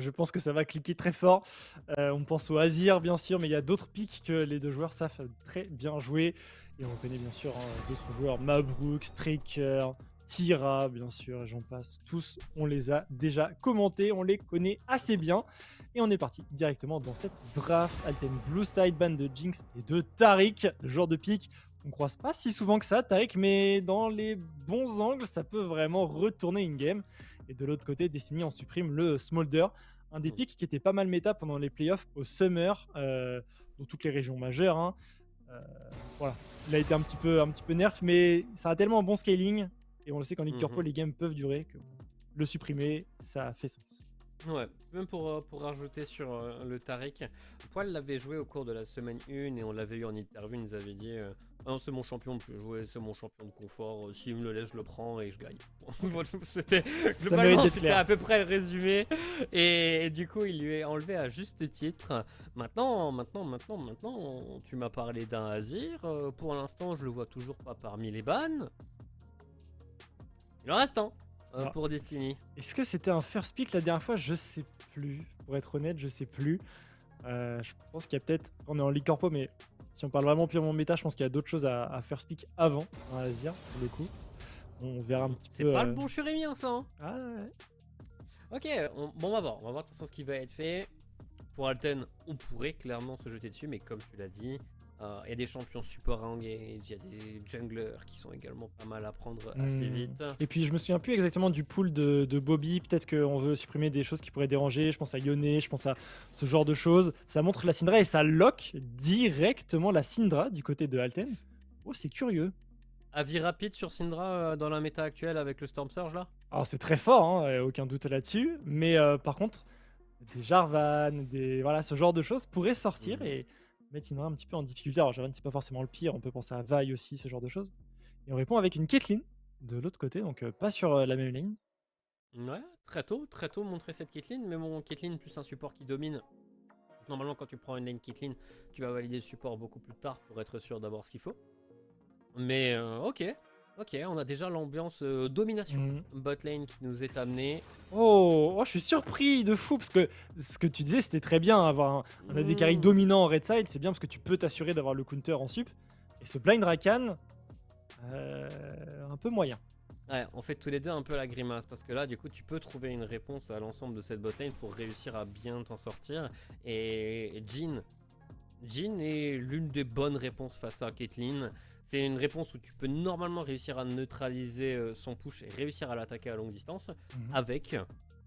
je pense que ça va cliquer très fort. On pense au Azir, bien sûr, mais il y a d'autres picks que les 2 joueurs savent très bien jouer et on connaît bien sûr, hein, d'autres joueurs, Mabrouk, Striker, Tira, bien sûr, et j'en passe. Tous, on les a déjà commentés, on les connaît assez bien et on est parti directement dans cette draft. Alten Blue Side, ban de Jinx et de Taric, le joueur de pick on croise pas si souvent que ça, Taric, mais dans les bons angles, ça peut vraiment retourner une game. Et de l'autre côté, Destiny en supprime le Smolder, un des Mmh. picks qui était pas mal méta pendant les playoffs au Summer, dans toutes les régions majeures, hein. Euh, voilà, il a été un petit peu nerf, mais ça a tellement un bon scaling, et on le sait qu'en League Corpo, Mmh. les games peuvent durer, que le supprimer, ça a fait sens. Ouais, même pour rajouter sur le Taric, Poil l'avait joué au cours de la semaine 1 et on l'avait eu en interview, il nous avait dit ah non, c'est mon champion de jouer, c'est mon champion de confort, s'il me le laisse, je le prends et je gagne. Ok. Voilà, c'était Ça mérite globalement, d'être c'était à clair. peu près le résumé et du coup, il lui est enlevé à juste titre. Maintenant, tu m'as parlé d'un Azir, pour l'instant, je le vois toujours pas parmi les bans. Il en reste un Alors, pour Destiny. est-ce que c'était un first pick la dernière fois? Je sais plus. Pour être honnête, je sais plus. Je pense qu'il y a peut-être. On est en Ligue Corpo, mais si on parle vraiment purement méta, je pense qu'il y a d'autres choses à first pick avant dans Azir, pour le coup. On verra un petit C'est peu. pas le bon Shurimien, ça, hein. Ah ouais. Ok, bon, on va voir. On va voir de toute façon ce qui va être fait. Pour Alten, on pourrait clairement se jeter dessus, mais comme tu l'as dit, il y a des champions support à engage, il y a des junglers qui sont également pas mal à prendre assez Hmm. vite. Et puis je me souviens plus exactement du pool de Bobby. Peut-être qu'on veut supprimer des choses qui pourraient déranger. Je pense à Yone, je pense à ce genre de choses. Ça montre la Syndra et ça lock directement la Syndra du côté de Alten. Oh, c'est curieux. Avis rapide sur Syndra dans la méta actuelle avec le Storm Surge là. Alors c'est très fort, hein, aucun doute là-dessus. Mais par contre, des Jarvan, voilà, ce genre de choses pourraient sortir Mhm. et mettre Syndra un petit peu en difficulté. Alors Jarvan, c'est pas forcément le pire. On peut penser à Vi aussi, ce genre de choses. Et on répond avec une Caitlyn de l'autre côté, donc pas sur la même ligne. Ouais, très tôt montrer cette Caitlyn, mais bon, Caitlyn plus un support qui domine. Normalement, quand tu prends une lane Caitlyn, tu vas valider le support beaucoup plus tard pour être sûr d'avoir ce qu'il faut. Mais ok, on a déjà l'ambiance domination Mhm. bot lane qui nous est amenée. Oh, je suis surpris de fou parce que ce que tu disais, c'était très bien. Avoir un AD carry dominant en red side, c'est bien parce que tu peux t'assurer d'avoir le counter en sup. Et ce blind Rakan, un peu moyen. Ouais, on fait tous les deux un peu la grimace parce que là, du coup, tu peux trouver une réponse à l'ensemble de cette botlane pour réussir à bien t'en sortir. Et Jhin est l'une des bonnes réponses face à Caitlyn. C'est une réponse où tu peux normalement réussir à neutraliser son push et réussir à l'attaquer à longue distance Mhm. avec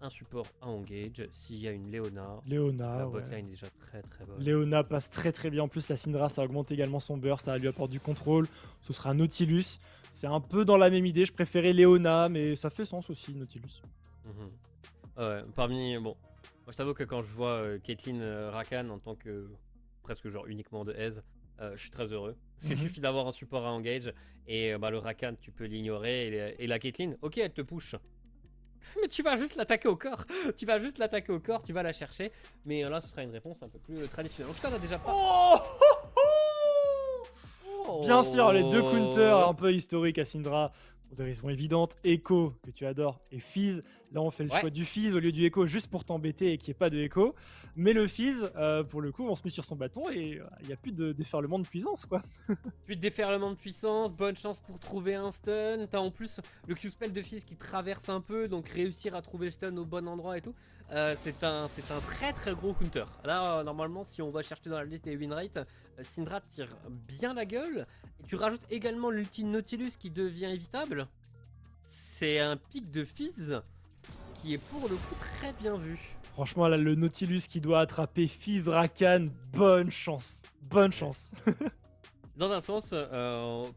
un support à engage. S'il y a une Léona, la Léona, ouais. botlane est déjà très bonne. Léona passe très très bien. En plus, la Syndra, ça augmente également son burst, ça lui apporte du contrôle. Ce sera Nautilus. C'est un peu dans la même idée. Je préférais Léona, mais ça fait sens aussi, Nautilus. Mhm. Ouais, bon, moi je t'avoue que quand je vois Caitlyn Rakan en tant que presque genre uniquement de aise, je suis très heureux. Parce qu'il Mhm. suffit d'avoir un support à engage et bah, le Rakan tu peux l'ignorer et la Caitlyn, ok elle te push. Mais tu vas juste l'attaquer au corps, tu vas juste l'attaquer au corps, tu vas la chercher. Mais là ce sera une réponse un peu plus traditionnelle. En tout cas on a déjà pas... Oh Bien sûr, les deux counters Oh. un peu historiques à Syndra, pour des raisons évidentes. Echo, que tu adores, et Fizz. Là, on fait le Ouais, choix du Fizz au lieu du Echo, juste pour t'embêter et qu'il n'y ait pas de Echo. Mais le Fizz, pour le coup, on se met sur son bâton et il n'y a plus de déferlement de puissance, quoi. puis de déferlement de puissance, bonne chance pour trouver un stun. T'as en plus le Q-spell de Fizz qui traverse un peu, donc réussir à trouver le stun au bon endroit et tout. C'est un très gros counter. Là, normalement, si on va chercher dans la liste des win rates, Syndra tire bien la gueule. Et tu rajoutes également l'ulti Nautilus qui devient évitable. C'est un pic de Fizz qui est pour le coup très bien vu. Franchement, là, le Nautilus qui doit attraper Fizz Rakan, bonne chance. Bonne Ouais. chance. Dans un sens,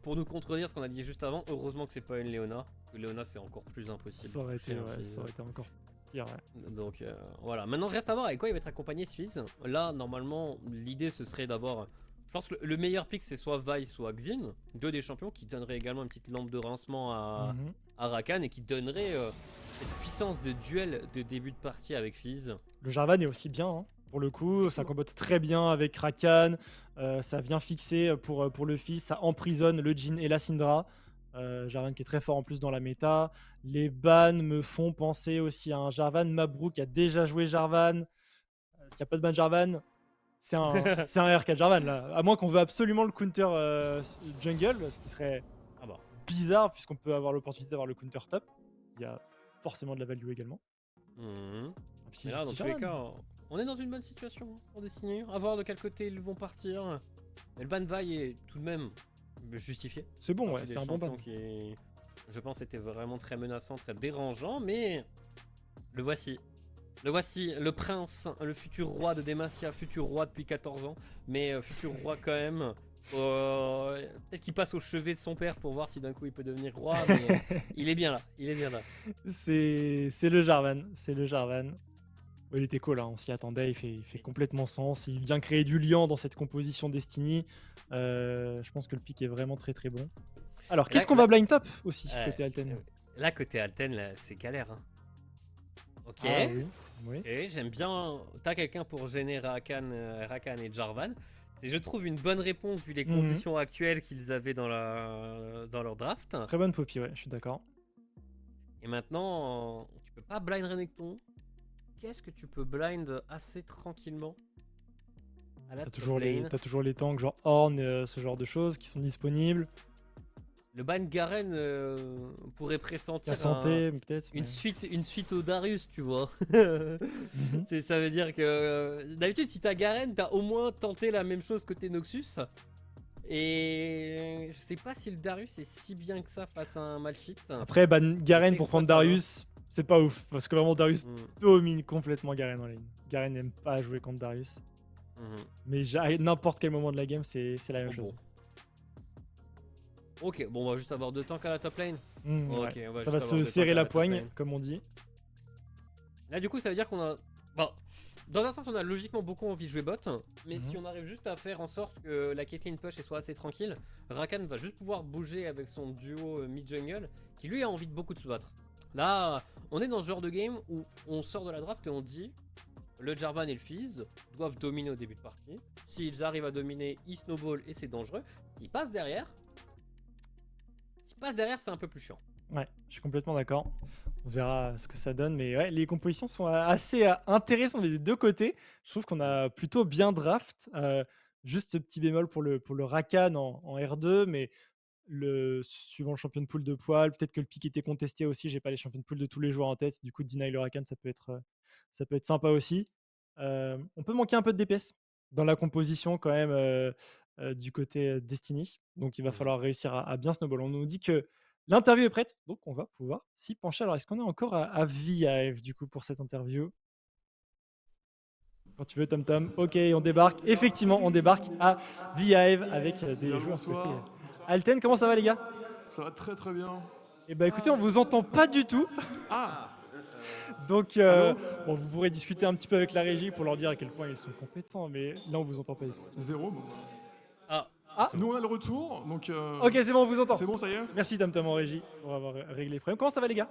pour nous contredire ce qu'on a dit juste avant, heureusement que c'est pas une Léona. Léona, c'est encore plus impossible. Ça aurait été, Chez un ouais, Fizz. ça aurait été encore pire, ouais. Donc voilà, maintenant reste à voir avec quoi il va être accompagné ce Fizz. Là, normalement, l'idée ce serait d'avoir. Je pense que le meilleur pick c'est soit Vi, soit Xin, deux des champions qui donneraient également une petite lampe de rincement Mhm. à Rakan et qui donnerait cette puissance de duel de début de partie avec Fizz. Le Jarvan est aussi bien, hein. Pour le coup, ça combote très bien avec Rakan. Ça vient fixer pour le Fizz, ça emprisonne le Jhin et la Syndra. Jarvan qui est très fort en plus dans la méta. Les bans me font penser aussi à un Jarvan. Mabrouk a déjà joué Jarvan. S'il n'y a pas de ban Jarvan, c'est un R4 Jarvan là. À moins qu'on veut absolument le counter jungle, ce qui serait Ah bah. bizarre puisqu'on peut avoir l'opportunité d'avoir le counter top. Il y a forcément de la value également. Mhm. Et puis, Mais là, dans petit tous les Jarvan. cas, on est dans une bonne situation pour Destiny. À voir de quel côté ils vont partir. Mais le ban Vi est tout de même justifié. C'est bon, Partie ouais, des c'est un bon ban. champions qui, je pense, était vraiment très menaçant, très dérangeant. Mais le voici. Le voici, le prince, le futur roi de Demacia, futur roi depuis 14 ans, mais futur roi quand même. Peut-être qu'il passe au chevet de son père pour voir si d'un coup il peut devenir roi, mais il est bien là, il est bien là. C'est le Jarvan, c'est le Jarvan. Ouais, il était cool, hein, on s'y attendait, il fait complètement sens. Il vient créer du lien dans cette composition Destiny. Je pense que le pick est vraiment très très bon. Alors, Là, qu'est-ce qu'on va blind top aussi, côté euh, Alten? là, côté Alten, là, c'est galère. Hein. Ok, Ah oui, oui. ok, j'aime bien. T'as quelqu'un pour gêner Rakan et Jarvan. Et je trouve une bonne réponse vu les Mhm. conditions actuelles qu'ils avaient dans leur draft. Très bonne Poppy, ouais, je suis d'accord. Et maintenant, tu peux pas blind Renekton. Qu'est-ce que tu peux blind assez tranquillement à la T'as top toujours, lane? t'as toujours les tanks genre Horn, ce genre de choses qui sont disponibles. Le ban Garen pourrait La pressentir santé, peut-être. une suite au Darius, tu vois. Mhm. Ça veut dire que d'habitude, si t'as Garen, t'as au moins tenté la même chose côté Noxus. Et je sais pas si le Darius est si bien que ça face à un Malphite. Après, Garen pour prendre s'exploite, hein. Darius, c'est pas ouf. Parce que vraiment, Darius Mm, domine complètement Garen en lane. Garen n'aime pas jouer contre Darius. mhm. Mais à n'importe quel moment de la game, c'est la même Oh, chose. bon. Ok, bon, on va juste avoir deux tanks à la top lane. Ok, Ouais. on va Ça juste va avoir se deux serrer tanks à la top poigne, lane. comme on dit. Là, du coup, ça veut dire qu'on a. Bon, dans un sens, on a logiquement beaucoup envie de jouer bot, mais Mhm. si on arrive juste à faire en sorte que la Caitlyn push soit assez tranquille, Rakan va juste pouvoir bouger avec son duo mid-jungle, qui lui a envie de beaucoup de se battre. Là, on est dans ce genre de game où on sort de la draft et on dit le Jarvan et le Fizz doivent dominer au début de partie. S'ils arrivent à dominer, ils snowball et c'est dangereux. S'ils passent derrière, c'est un peu plus chiant. Ouais, je suis complètement d'accord. On verra ce que ça donne. Mais ouais, les compositions sont assez intéressantes des deux côtés. Je trouve qu'on a plutôt bien draft. Juste ce petit bémol pour le Rakan en R2, mais suivant le champion de pool de poil, peut-être que le pick était contesté aussi. J'ai pas les champions de pool de tous les joueurs en tête. Du coup, deny le Rakan, ça peut être sympa aussi. On peut manquer un peu de DPS dans la composition quand même du côté Destiny. Donc, il va falloir réussir à bien snowball. On nous dit que l'interview est prête, donc on va pouvoir s'y pencher. Alors, est-ce qu'on est encore à VIF du coup pour cette interview? Quand tu veux, Tom Tom. Ok, on débarque. Effectivement, on débarque à VIF avec des Bien, joueurs côté bonsoir. Alten. Comment ça va, les gars? Ça va très très bien. Eh ben écoutez, on vous entend pas du tout. Ah, Donc, allô? bon, vous pourrez discuter un petit peu avec la régie pour leur dire à quel point ils sont compétents, mais là, on vous entend pas du tout. Zéro. Bon. Ah, Ah, c'est Nous bon. on a le retour, donc ok, c'est bon, on vous entend. c'est bon, ça y est? Merci, Tom Tom en régie, pour avoir réglé les problèmes. Comment ça va, les gars?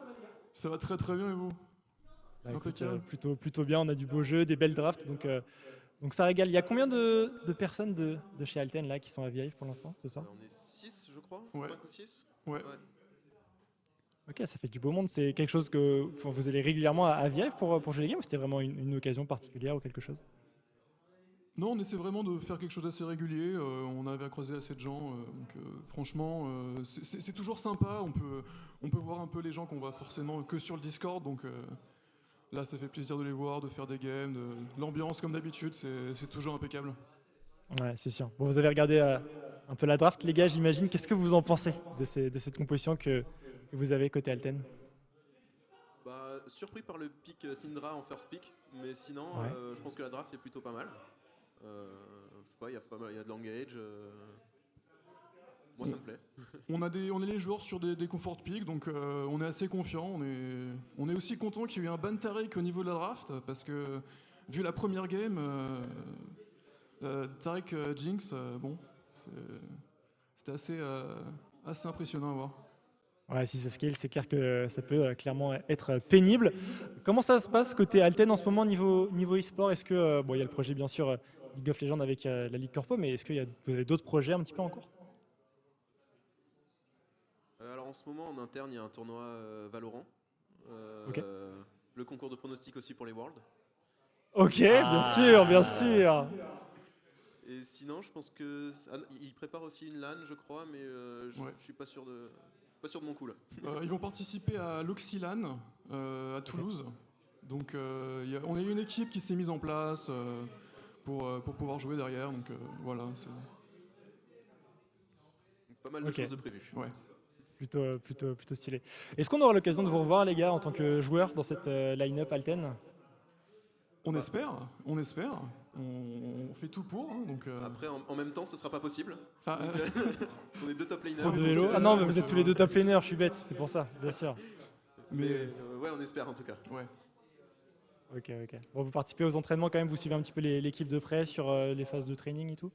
Ça va très très bien et vous? Bah, écoute, Impeccable. plutôt bien. On a du beau jeu, des belles drafts, donc ça régale. Il y a combien de personnes de chez Alten là qui sont à VIF pour l'instant ce soir? On est 6, je crois. Ouais. 5 ou 6. Ouais. Ok, ça fait du beau monde. C'est quelque chose que vous allez régulièrement à VIF pour jouer les games, ou c'était vraiment une occasion particulière ou quelque chose? Non, on essaie vraiment de faire quelque chose d'assez régulier. On avait à croiser assez de gens, donc franchement, c'est toujours sympa. On peut voir un peu les gens qu'on voit forcément que sur le Discord, donc là, ça fait plaisir de les voir, de faire des games. L'ambiance, comme d'habitude, c'est toujours impeccable. Ouais, c'est sûr. Bon, vous avez regardé un peu la draft, les gars, j'imagine. Qu'est-ce que vous en pensez de cette composition que vous avez côté Alten? Bah, surpris par le pick Syndra en first pick, mais sinon, Ouais. je pense que la draft est plutôt pas mal. Je sais pas, il y a pas mal, il y a de l'engage. Moi, ça me plaît. On est les joueurs sur des comfort picks, donc on est assez confiant. On est aussi content qu'il y ait eu un ban Taric au niveau de la draft, parce que vu la première game, Taric Jinx, bon, c'était assez impressionnant à voir. Ouais, si ça scale, c'est clair que ça peut clairement être pénible. Comment ça se passe côté Alten en ce moment niveau e-sport? Est-ce que, bon, il y a le projet bien sûr League of Legends avec la Ligue Corpo, mais est-ce que vous avez d'autres projets un petit peu en cours? Alors en ce moment en interne il y a un tournoi Valorant. Ok. Le concours de pronostic aussi pour les Worlds. Ok, bien sûr, bien sûr. Et sinon je pense que... ils préparent aussi une LAN je crois, mais Ouais. je suis pas sûr de mon coup là. Ils vont participer à l'Oxylan à Toulouse. Donc on a eu une équipe qui s'est mise en place pour pouvoir jouer derrière. Donc voilà. Pas mal de Ok. choses de prévues. Ouais. Plutôt stylé. Est-ce qu'on aura l'occasion de vous revoir, les gars, en tant que joueurs dans cette line-up Alten? On espère. On fait tout pour. Hein, donc, Après en même temps ce sera pas possible. enfin, On est 2 top laners. Trop de donc, vélo. Ah non, mais ouais, vous êtes tous les deux top laners, je suis bête, c'est pour ça, bien sûr. Mais ouais on espère en tout cas. ouais. Ok. Bon, vous participez aux entraînements quand même, vous suivez un petit peu l'équipe de près sur les phases de training et tout?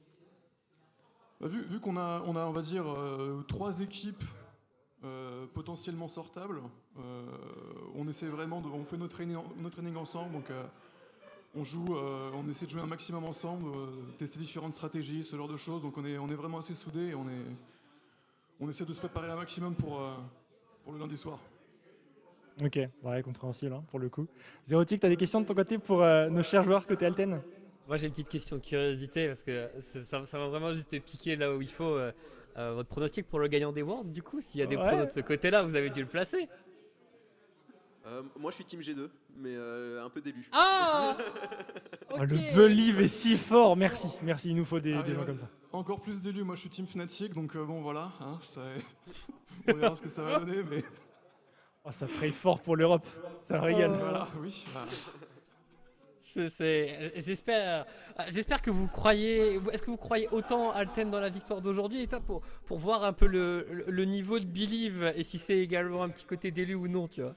Bah, vu qu'on a, on va dire, 3 équipes potentiellement sortables, on essaie vraiment on fait nos trainings ensemble, donc on joue, on essaie de jouer un maximum ensemble, tester différentes stratégies, ce genre de choses, donc on est vraiment assez soudés et on essaie de se préparer un maximum pour le lundi soir. Ok, ouais, compréhensible hein, pour le coup. Zérotique, t'as des questions de ton côté pour nos chers joueurs côté Alten? Moi j'ai une petite question de curiosité parce que ça va vraiment juste piquer là où il faut. Votre pronostic pour le gagnant des Worlds, du coup, s'il y a des Ouais. pronos de ce côté-là, vous avez dû le placer. Moi je suis team G2, mais un peu d'élu. Ah Oh, Ok. le believe est si fort, merci, il nous faut des Ah, et gens ouais. comme ça. Encore plus d'élus, moi je suis team Fnatic, donc bon voilà, hein, on verra ce que ça va donner, mais Oh, ça fraye fort pour l'Europe, ça régale. voilà, oui. Voilà. J'espère que vous croyez. Est-ce que vous croyez autant Alten dans la victoire d'aujourd'hui et toi pour voir un peu le niveau de Believe et si c'est également un petit côté d'élu ou non, tu vois. De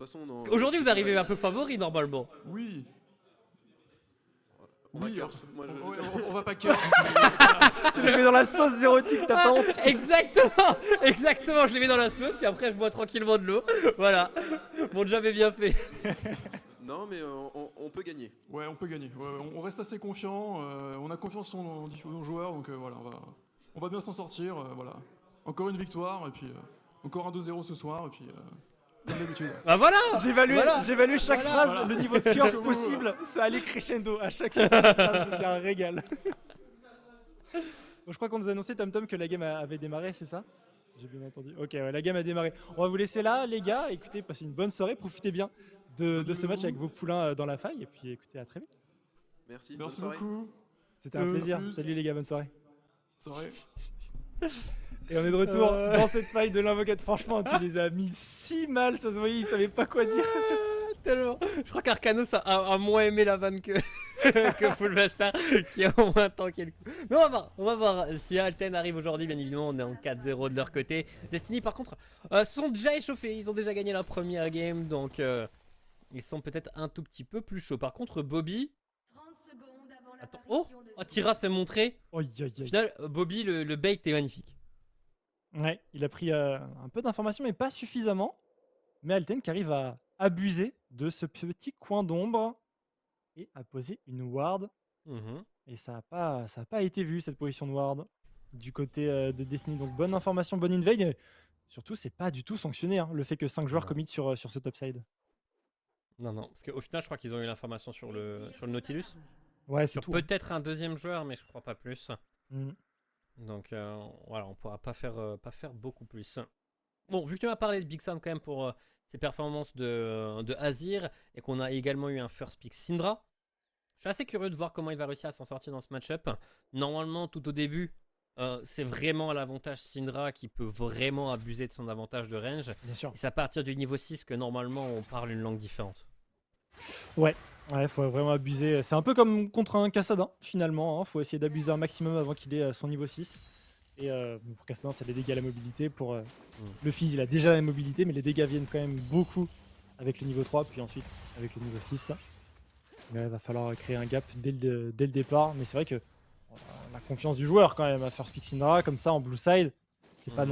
toute façon Aujourd'hui, vous arrivez un peu favori normalement. Oui. On va Oui, curse. Moi, on va pas curse. Tu les mets dans la sauce Zérotique, t'as pas honte? Exactement, je les mets dans la sauce, puis après je bois tranquillement de l'eau. Voilà, mon job est bien fait. Non, mais on peut gagner. Ouais, on peut gagner. Ouais, on reste assez confiant. On a confiance en nos joueurs, donc voilà, on va bien s'en sortir. Voilà. Encore une victoire, et puis encore un 2-0 ce soir, et puis comme d'habitude. Bah voilà. J'évalue chaque Voilà. phrase, Voilà. le niveau de curse possible, ça allait crescendo à chaque phrase, c'était un régal. Bon, je crois qu'on nous a annoncé, Tom, que la game avait démarré, c'est ça? Si j'ai bien entendu. Ok, ouais, la game a démarré. On va vous laisser là, les gars. Écoutez, passez une bonne soirée, profitez bien de ce match avec vos poulains dans la faille. Et puis écoutez, à très vite. Merci. bonne Merci soirée. beaucoup. C'était un plaisir. plus. Salut les gars, bonne soirée. Soirée. Et on est de retour dans cette faille de l'invocate. Franchement, tu les as mis si mal, ça se voyait, ils savaient pas quoi dire. Tellement. Je crois qu'Arcanos a moins aimé la vanne que, que Fullbastar, qui a au moins tanké le coup. Mais on va voir si Alten arrive aujourd'hui. Bien évidemment, on est en 4-0 de leur côté. Destiny, par contre, se sont déjà échauffés. Ils ont déjà gagné la première game, donc ils sont peut-être un tout petit peu plus chauds. Par contre, Bobby. Attends, oh, Tira s'est montré. Oh, Au final, Bobby, le bait est magnifique. Ouais, il a pris un peu d'informations, mais pas suffisamment. Mais Alten qui arrive à abuser de ce petit coin d'ombre et à poser une ward. Et ça a pas été vu, cette position de ward du côté de Destiny. Donc bonne information, bonne invade. Et surtout, c'est pas du tout sanctionné, hein, le fait que 5 joueurs commit sur ce topside. Non, parce qu'au final, je crois qu'ils ont eu l'information sur le Nautilus. Ouais, c'est Sur tout. peut-être un deuxième joueur, mais je crois pas plus. Mhm. Donc voilà, on pourra pas faire beaucoup plus. Bon, vu que tu m'as parlé de Big Sam quand même pour ses performances de Azir et qu'on a également eu un first pick Syndra, je suis assez curieux de voir comment il va réussir à s'en sortir dans ce match-up. Normalement, tout au début, c'est vraiment à l'avantage Syndra qui peut vraiment abuser de son avantage de range. Bien sûr. Et c'est à partir du niveau 6 que normalement on parle une langue différente. Ouais, faut vraiment abuser. C'est un peu comme contre un Kassadin, finalement. Faut essayer d'abuser un maximum avant qu'il ait son niveau 6. Et pour Kassadin, c'est les dégâts à la mobilité. Pour le Fizz, il a déjà la mobilité, mais les dégâts viennent quand même beaucoup avec le niveau 3, puis ensuite avec le niveau 6. Mais il va falloir créer un gap dès le départ. Mais c'est vrai que la confiance du joueur quand même à faire Speak Syndra comme ça en blue side, c'est pas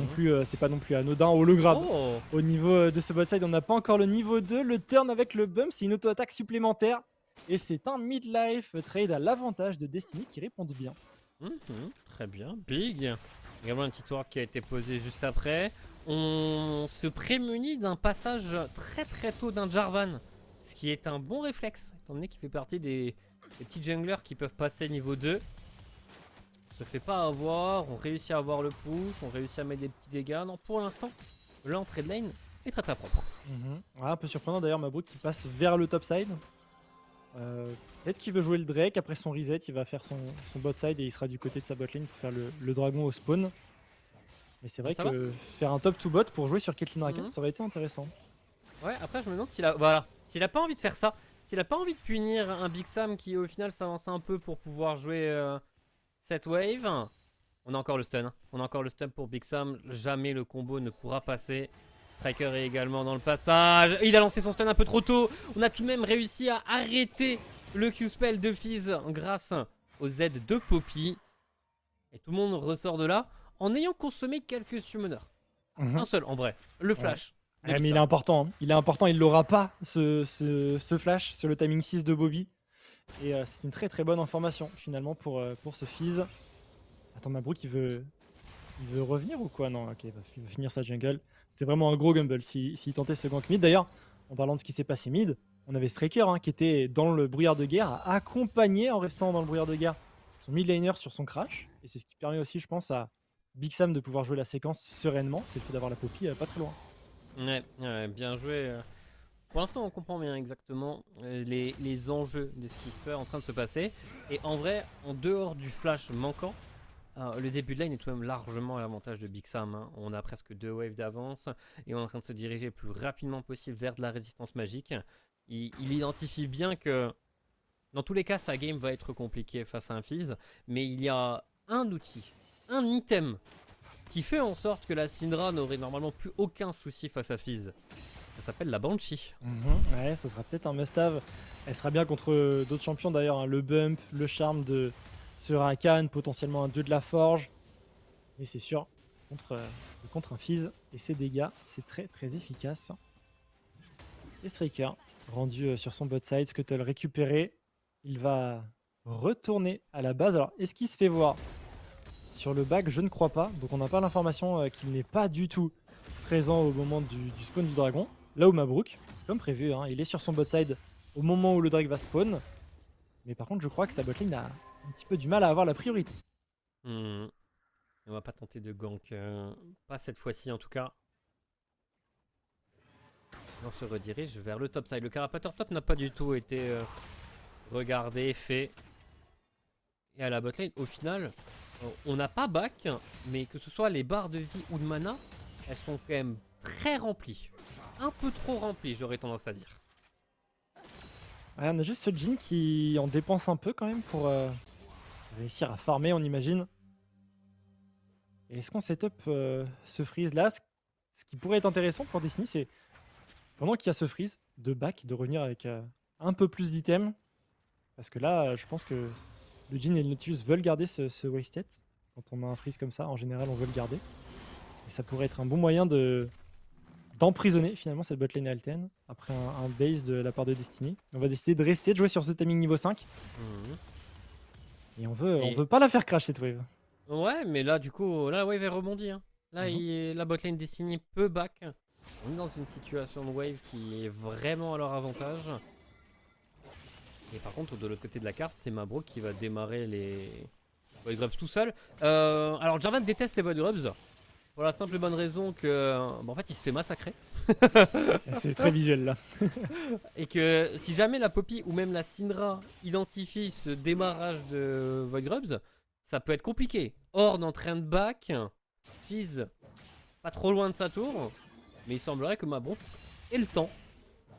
non plus anodin au le grade. Oh, Au niveau de ce bot side, on n'a pas encore le niveau 2. Le turn avec le bump, c'est une auto-attaque supplémentaire. Et c'est un midlife trade à l'avantage de Destiny qui répond bien. très bien. Big. Également un petit tour qui a été posé juste après. On se prémunit d'un passage très très tôt d'un Jarvan. Ce qui est un bon réflexe, étant donné qu'il fait partie des petits junglers qui peuvent passer niveau 2. On se fait pas avoir, on réussit à avoir le push, on réussit à mettre des petits dégâts. Non, pour l'instant, l'entrée de lane est très très propre. Ouais, un peu surprenant d'ailleurs, Mabrouk qui passe vers le top side. Peut-être qu'il veut jouer le Drake, après son reset, il va faire son bot side et il sera du côté de sa bot lane pour faire le dragon au spawn. Mais c'est vrai Ça que va, faire un top to bot pour jouer sur Caitlyn Rakan, Mhm. ça aurait été intéressant. Ouais, après je me demande s'il a, voilà, s'il a pas envie de faire ça, s'il a pas envie de punir un Big Sam qui au final s'avance un peu pour pouvoir jouer cette wave. On a encore le stun, on a encore le stun pour Big Sam, jamais le combo ne pourra passer. Striker est également dans le passage, il a lancé son stun un peu trop tôt. On a tout de même réussi à arrêter le Q-spell de Fizz grâce au Z de Poppy. Et tout le monde ressort de là en ayant consommé quelques summoners. Un seul en vrai, le flash. de Big Mais il est Sam. important, hein. Il est important, il l'aura pas ce flash sur le timing 6 de Bobby. Et c'est une très très bonne information finalement pour ce Fizz. Attends, Mabrouk il veut revenir ou quoi? Non, ok, il va finir sa jungle. C'était vraiment un gros gamble s'il tentait ce gank mid. D'ailleurs, en parlant de ce qui s'est passé mid, on avait Striker qui était dans le brouillard de guerre, à accompagner en restant dans le brouillard de guerre son mid laner sur son crash. Et c'est ce qui permet aussi, je pense, à Big Sam de pouvoir jouer la séquence sereinement. C'est le fait d'avoir la Poppy pas très loin. Ouais, bien joué. Pour l'instant, on comprend bien exactement les enjeux de ce qui se fait en train de se passer. Et en vrai, en dehors du flash manquant, le début de lane est tout de même largement à l'avantage de Big Sam. Hein. On a presque 2 waves d'avance et on est en train de se diriger le plus rapidement possible vers de la résistance magique. Il identifie bien que dans tous les cas, sa game va être compliquée face à un Fizz, mais il y a un outil, un item qui fait en sorte que la Syndra n'aurait normalement plus aucun souci face à Fizz. Ça s'appelle la Banshee. Ouais, ça sera peut-être un must-have. Elle sera bien contre d'autres champions d'ailleurs. Hein. Le bump, le charme de ce Rakan, potentiellement un dieu de la forge. Mais c'est sûr, contre un Fizz et ses dégâts, c'est très très efficace. Et Striker, rendu sur son bot side, Scuttle récupéré. Il va retourner à la base. Alors, est-ce qu'il se fait voir sur le back? Je ne crois pas. Donc on n'a pas l'information qu'il n'est pas du tout présent au moment du spawn du dragon. Là où Mabrouk, comme prévu, hein, il est sur son bot side au moment où le drag va spawn. Mais par contre, je crois que sa botlane a un petit peu du mal à avoir la priorité. On va pas tenter de gank. Pas cette fois-ci en tout cas. On se redirige vers le top side. Le carapateur top n'a pas du tout été regardé, fait. Et à la botlane, au final, on n'a pas back, mais que ce soit les barres de vie ou de mana, elles sont quand même très remplies. Un peu trop remplies, j'aurais tendance à dire. Ouais, on a juste ce Jhin qui en dépense un peu quand même pour réussir à farmer, on imagine. Et est-ce qu'on set up ce freeze là? Ce qui pourrait être intéressant pour Destiny, c'est pendant qu'il y a ce freeze de back, de revenir avec un peu plus d'items. Parce que là, je pense que le Jhin et le Nautilus veulent garder ce wasted. Quand on a un freeze comme ça, en général, on veut le garder. Et ça pourrait être un bon moyen d'emprisonner finalement cette botlane Alten après un base de la part de Destiny. On va décider de rester, de jouer sur ce timing niveau 5. Et on veut pas la faire crash cette wave. Ouais, mais là, du coup, là, la wave est rebondie. Hein. Là, la botlane Destiny peut back. On est dans une situation de wave qui est vraiment à leur avantage. Et par contre, de l'autre côté de la carte, c'est Mabrouk qui va démarrer les Void Grubs tout seul. Alors, Jarvan déteste les Void Grubs. Pour la simple et bonne raison que, en fait, il se fait massacrer. C'est très visuel là. Et que si jamais la Poppy ou même la Syndra identifie ce démarrage de Void Grubs, ça peut être compliqué. Horde en train de back, Fizz pas trop loin de sa tour, mais il semblerait que Mabrouk ait le temps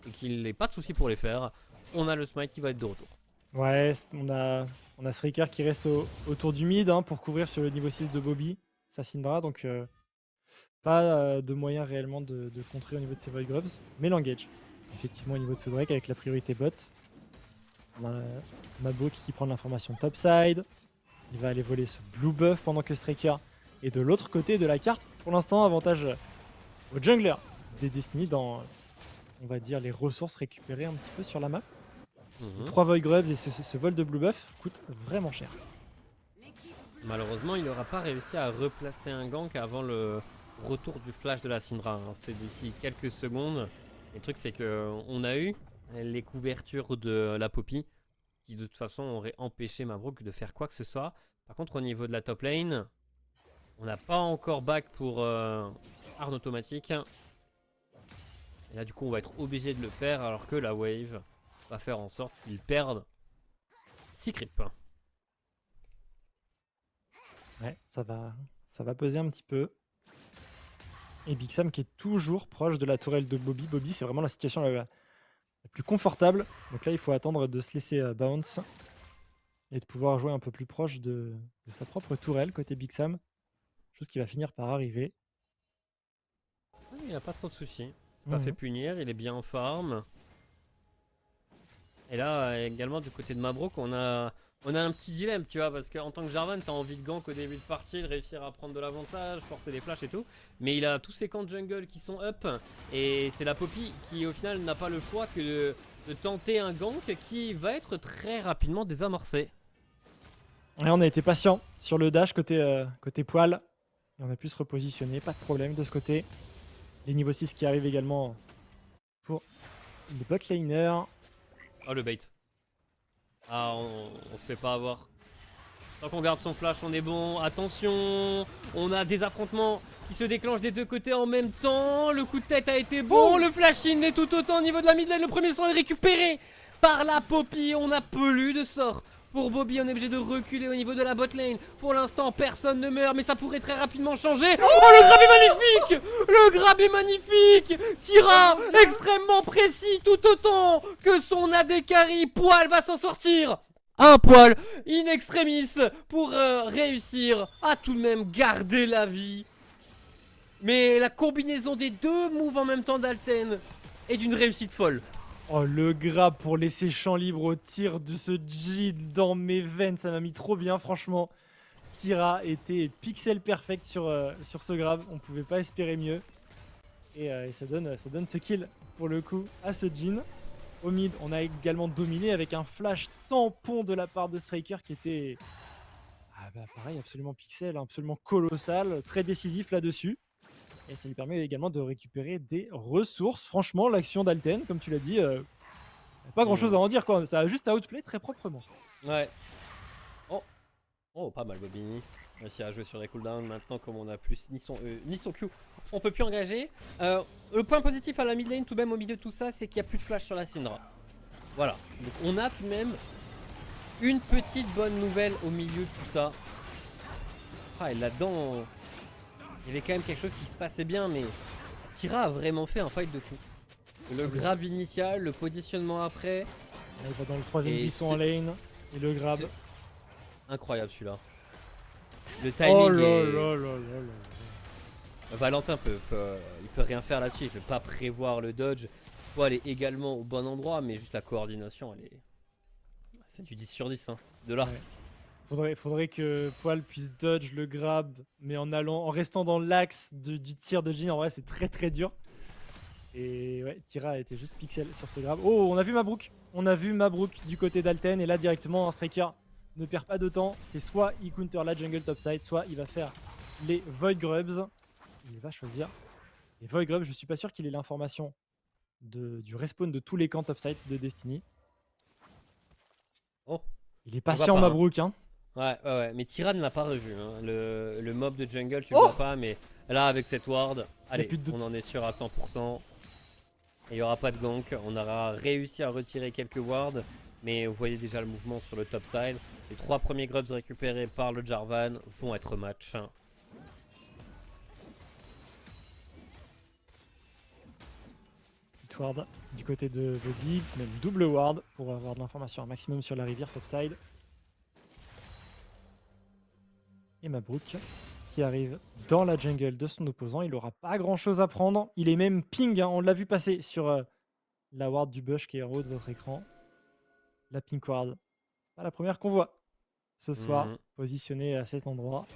et qu'il n'ait pas de soucis pour les faire. On a le smite qui va être de retour. Ouais, on a Striker qui reste autour du mid pour couvrir sur le niveau 6 de Bobby, sa Syndra, donc pas de moyen réellement de contrer au niveau de ses Void Grubs, mais l'engage. Effectivement au niveau de ce Drake avec la priorité bot. On a Mabrouk qui prend l'information topside. Il va aller voler ce blue buff pendant que Striker est de l'autre côté de la carte. Pour l'instant, avantage au jungler des Destiny dans, on va dire, les ressources récupérées un petit peu sur la map. 3 Void Grubs et ce vol de blue buff coûte vraiment cher. Malheureusement, il n'aura pas réussi à replacer un gank avant le retour du flash de la Syndra, hein. C'est d'ici quelques secondes. Et le truc, c'est qu'on a eu les couvertures de la Poppy qui, de toute façon, auraient empêché Mabrouk de faire quoi que ce soit. Par contre, au niveau de la top lane, on n'a pas encore back pour Arn automatique. Et là, du coup, on va être obligé de le faire alors que la wave va faire en sorte qu'ils perdent 6 creeps. Ouais, ça va peser un petit peu. Et Big Sam qui est toujours proche de la tourelle de Bobby. Bobby, c'est vraiment la situation la plus confortable. Donc là, il faut attendre de se laisser bounce et de pouvoir jouer un peu plus proche de sa propre tourelle côté Big Sam. Chose qui va finir par arriver. Il n'a pas trop de soucis. C'est pas Mhm. fait punir, il est bien en farm. Et là, également du côté de Mabrouk, on a un petit dilemme, tu vois, parce qu'en tant que Jarvan, t'as envie de gank au début de partie, de réussir à prendre de l'avantage, forcer des flashs et tout. Mais il a tous ses camps de jungle qui sont up. Et c'est la Poppy qui, au final, n'a pas le choix que de tenter un gank qui va être très rapidement désamorcé. Et on a été patient sur le dash côté poil. Et on a pu se repositionner, pas de problème de ce côté. Les niveaux 6 qui arrivent également pour les bot laners. Oh, le bait. Ah, on se fait pas avoir. Tant qu'on garde son flash, on est bon. Attention, on a des affrontements qui se déclenchent des deux côtés en même temps. Le coup de tête a été bon. Le flash-in est tout autant au niveau de la mid lane. Le premier soin est récupéré par la Poppy. On n'a plus de sort. Pour Bobby, on est obligé de reculer au niveau de la bot lane. Pour l'instant, personne ne meurt, mais ça pourrait très rapidement changer. Oh, le grab est magnifique! Le grab est magnifique! Tira extrêmement précis, tout autant que son AD carry. Poil va s'en sortir. Un poil in extremis pour réussir à tout de même garder la vie. Mais la combinaison des deux moves en même temps d'Alten est d'une réussite folle. Oh, le grab pour laisser champ libre au tir de ce G dans mes veines, ça m'a mis trop bien, franchement. Tira était pixel perfect sur ce grab, on pouvait pas espérer mieux. Et ça donne ce kill pour le coup à ce Jhin. Au mid, on a également dominé avec un flash tampon de la part de Striker qui était pareil, absolument pixel, absolument colossal, très décisif là-dessus. Et ça lui permet également de récupérer des ressources. Franchement, l'action d'Alten, comme tu l'as dit, pas grand chose à en dire, quoi. Ça a juste à outplay très proprement. Ouais. Oh, pas mal Bobby. Réussi à jouer sur les cooldowns maintenant comme on a plus ni son Q. On peut plus engager. Le point positif à la mid lane tout de même au milieu de tout ça, c'est qu'il n'y a plus de flash sur la Syndra. Voilà. Donc on a tout de même une petite bonne nouvelle au milieu de tout ça. Ah, et là-dedans, il y avait quand même quelque chose qui se passait bien, mais Tira a vraiment fait un fight de fou. Le grab initial, le positionnement après. Là, il va dans le troisième Et buisson en lane. Et le grab. Incroyable celui-là. Le timing Oh là est... là là là là. Valentin il peut rien faire là-dessus, il peut pas prévoir le dodge. Poil est également au bon endroit, mais juste la coordination, c'est du 10 sur 10, hein. De là. Ouais. Faudrait que Poil puisse dodge le grab, mais en restant dans l'axe du tir de Jhin. En vrai, c'est très très dur. Et ouais, Tira a été juste pixel sur ce grab. Oh, on a vu Mabrouk. On a vu Mabrouk du côté d'Alten. Et là, directement, un striker ne perd pas de temps. C'est soit il counter la jungle topside, soit il va faire les Void Grubs. Il va choisir les Void Grubs. Je suis pas sûr qu'il ait l'information du respawn de tous les camps topside de Destiny. Oh. Il est patient, pas, hein. Mabrouk. Hein. Ouais, mais Tira ne l'a pas revu, hein. Le mob de jungle, tu Oh, le vois pas, mais là, avec cette ward, allez, plus de doute. on en est sûr à 100%. Et il n'y aura pas de gank, on aura réussi à retirer quelques wards, mais vous voyez déjà le mouvement sur le top side. Les 3 premiers grubs récupérés par le Jarvan vont être match. Petite ward du côté de Bobby, même double ward pour avoir de l'information un maximum sur la rivière topside. Et Mabrouk qui arrive dans la jungle de son opposant. Il n'aura pas grand chose à prendre. Il est même ping, hein. On l'a vu passer sur la ward du bush qui est en haut de votre écran. La pink ward. C'est pas la première qu'on voit ce soir, positionnée à cet endroit.